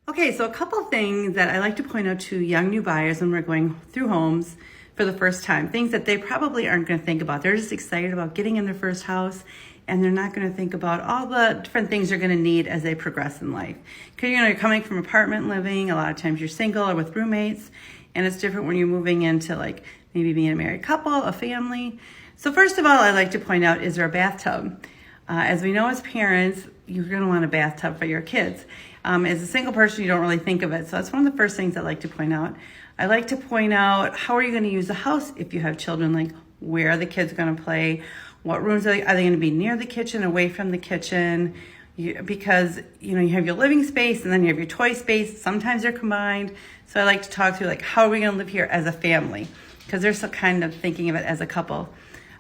Okay, so a couple of things that I like to point out to young new buyers when we're going through homes for the first time, things that they probably aren't going to think about. They're just excited about getting in their first house, and they're not going to think about all the different things they're going to need as they progress in life. Because you're coming from apartment living, a lot of times you're single or with roommates, and it's different when you're moving into like maybe being a married couple, a family. So first of all, I like to point out, is there a bathtub? As we know as parents, you're going to want a bathtub for your kids. As a single person, you don't really think of it. So that's one of the first things I like to point out. I like to point out, how are you going to use the house if you have children? Like, where are the kids going to play? What rooms are they going to be near the kitchen, away from the kitchen? Because you have your living space and then you have your toy space. Sometimes they're combined. So I like to talk through, like, how are we going to live here as a family? Because they're still kind of thinking of it as a couple.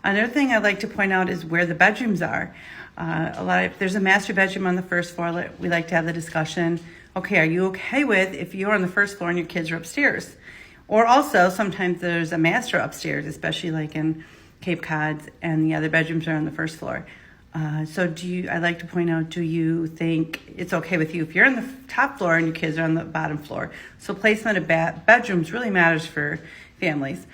Another thing I'd like to point out is where the bedrooms are. If there's a master bedroom on the first floor, we like to have the discussion. Okay, are you okay with if you're on the first floor and your kids are upstairs? Or also, sometimes there's a master upstairs, especially like in Cape Cods, and the other bedrooms are on the first floor. I like to point out, do you think it's okay with you if you're on the top floor and your kids are on the bottom floor? So placement of bedrooms really matters for families.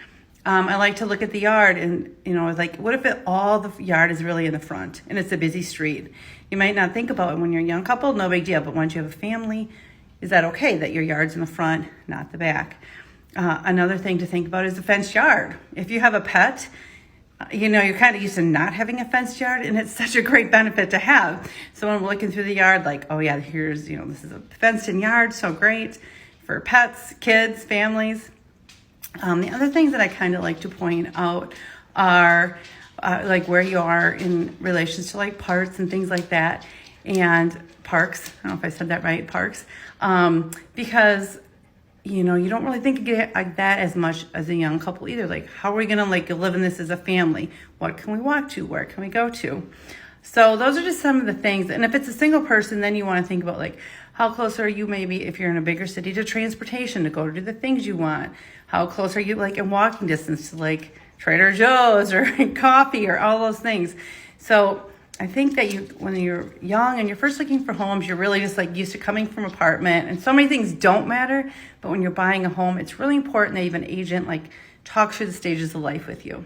I like to look at the yard and, like, what if all the yard is really in the front and it's a busy street? You might not think about it when you're a young couple, no big deal. But once you have a family, is that okay that your yard's in the front, not the back? Another thing to think about is a fenced yard. If you have a pet, you're kind of used to not having a fenced yard, and it's such a great benefit to have. So when we're looking through the yard, like, oh yeah, here's, this is a fenced-in yard, so great for pets, kids, families. The other things that I kind of like to point out are like where you are in relations to like parks and things like that, and parks. I don't know if I said that right, parks, because you don't really think of it like that as much as a young couple either. Like, how are we gonna live in this as a family? What can we walk to? Where can we go to? So those are just some of the things. And if it's a single person, then you want to think about, like, how close are you, maybe if you're in a bigger city, to transportation to go to do the things you want? How close are you, like, in walking distance to like Trader Joe's or coffee or all those things? So I think that when you're young and you're first looking for homes, you're really just like used to coming from apartment, and so many things don't matter. But when you're buying a home, it's really important that you have an agent like talk through the stages of life with you.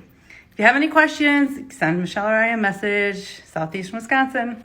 If you have any questions, send Michelle or I a message, Southeastern Wisconsin.